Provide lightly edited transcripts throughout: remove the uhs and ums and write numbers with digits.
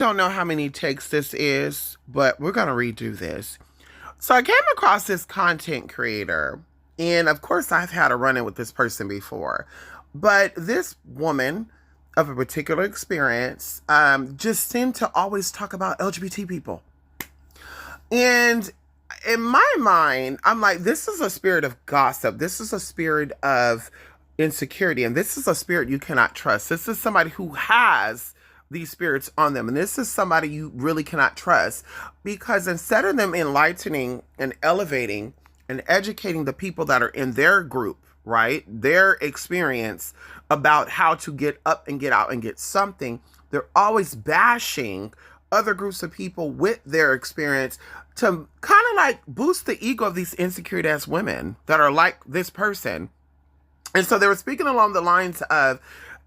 Don't know how many takes this is, but we're going to redo this. So I came across this content creator, and of course, I've had a run in with this person before, but this woman of a particular experience just seemed to always talk about LGBT people. And in my mind, I'm like, this is a spirit of gossip. This is a spirit of insecurity. And this is a spirit you cannot trust. This is somebody who has these spirits on them. And this is somebody you really cannot trust because instead of them enlightening and elevating and educating the people that are in their group, right, their experience about how to get up and get out and get something, they're always bashing other groups of people with their experience to kind of like boost the ego of these insecure ass women that are like this person. And so they were speaking along the lines of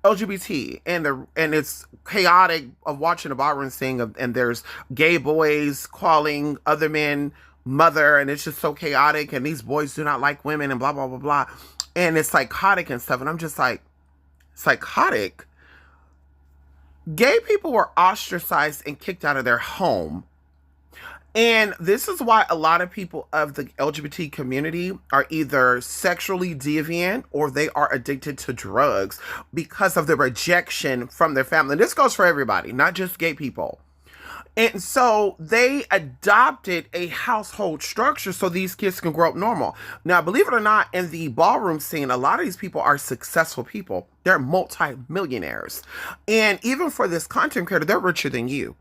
LGBT and it's chaotic of watching a ballroom scene and there's gay boys calling other men mother and it's just so chaotic and these boys do not like women and blah blah blah blah and it's psychotic and stuff and I'm just like, psychotic? Gay people were ostracized and kicked out of their home. And this is why a lot of people of the LGBT community are either sexually deviant or they are addicted to drugs because of the rejection from their family. And this goes for everybody, not just gay people. And so they adopted a household structure so these kids can grow up normal. Now, believe it or not, in the ballroom scene, a lot of these people are successful people. They're multi-millionaires. And even for this content creator, they're richer than you.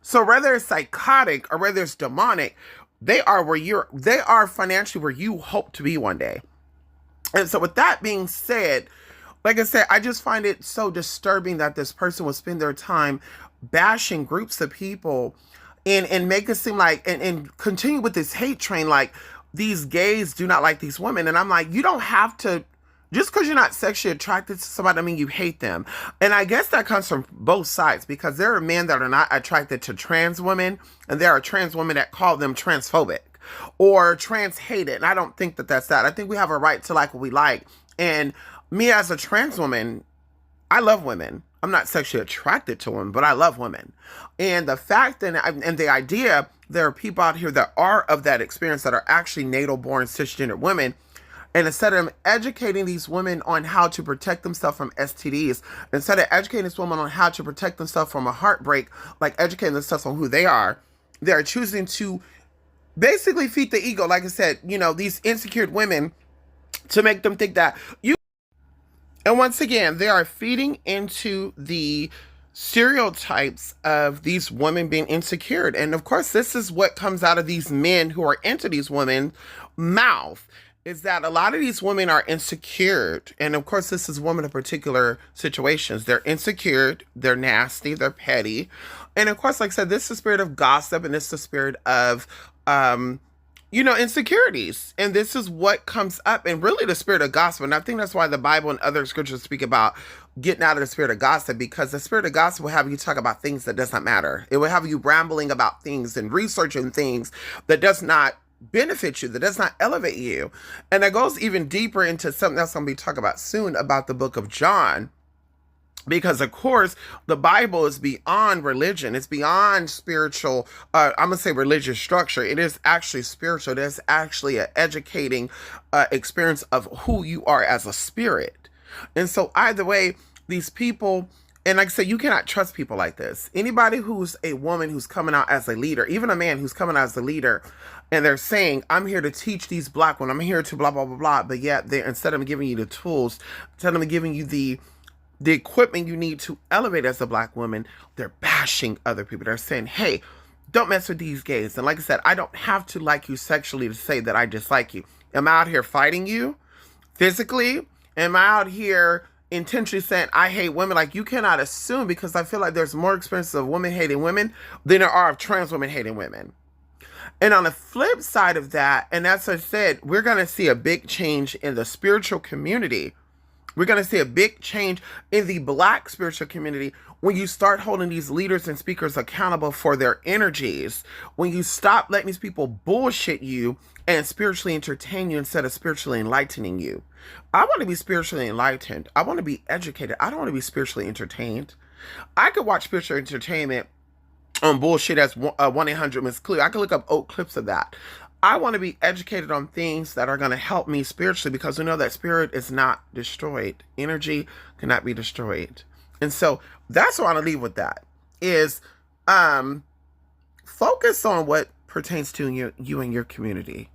So whether it's psychotic or whether it's demonic, they are financially where you hope to be one day. And so with that being said, like I said, I just find it so disturbing that this person would spend their time bashing groups of people and make it seem like and continue with this hate train like these gays do not like these women. And I'm like, you don't have to, just because you're not sexually attracted to somebody, I mean, you hate them. And I guess that comes from both sides because there are men that are not attracted to trans women and there are trans women that call them transphobic or trans hated. And I don't think that that's that. I think we have a right to like what we like. And me as a trans woman, I love women. I'm not sexually attracted to women, but I love women. And the fact and the idea there are people out here that are of that experience that are actually natal-born cisgender women. And instead of educating these women on how to protect themselves from STDs, instead of educating this woman on how to protect themselves from a heartbreak, like educating themselves on who they are, they're choosing to basically feed the ego. Like I said, you know, these insecure women to make them think that you. And once again, they are feeding into the stereotypes of these women being insecure. And of course, this is what comes out of these men who are into these women's mouth, is that a lot of these women are insecure. And of course, this is women in particular situations. They're insecure, they're nasty, they're petty. And of course, like I said, this is the spirit of gossip and this is the spirit of insecurities. And this is what comes up and really the spirit of gossip. And I think that's why the Bible and other scriptures speak about getting out of the spirit of gossip, because the spirit of gossip will have you talk about things that does not matter. It will have you rambling about things and researching things that does not benefit you, that does not elevate you. And that goes even deeper into something else I'm going to be talking about soon about the book of John. Because, of course, the Bible is beyond religion. It's beyond spiritual, I'm going to say religious structure. It is actually spiritual. It is actually an educating experience of who you are as a spirit. And so either way, these people, and like I said, you cannot trust people like this. Anybody who's a woman who's coming out as a leader, even a man who's coming out as a leader, and they're saying, I'm here to teach these black women, I'm here to blah, blah, blah, blah. But yet, they instead of giving you the tools, instead of giving you the equipment you need to elevate as a black woman, they're bashing other people. They're saying, hey, don't mess with these gays. And like I said, I don't have to like you sexually to say that I dislike you. Am I out here fighting you physically? Am I out here intentionally saying I hate women? Like, you cannot assume, because I feel like there's more experiences of women hating women than there are of trans women hating women. And on the flip side of that, and as I said, we're going to see a big change in the spiritual community. We're going to see a big change in the black spiritual community when you start holding these leaders and speakers accountable for their energies. When you stop letting these people bullshit you and spiritually entertain you instead of spiritually enlightening you. I want to be spiritually enlightened. I want to be educated. I don't want to be spiritually entertained. I could watch spiritual entertainment on bullshit as 1-800 Miss Cleo. I can look up old clips of that. I want to be educated on things that are going to help me spiritually, because we know that spirit is not destroyed. Energy cannot be destroyed. And so that's what I want to leave with, that is focus on what pertains to you and your community.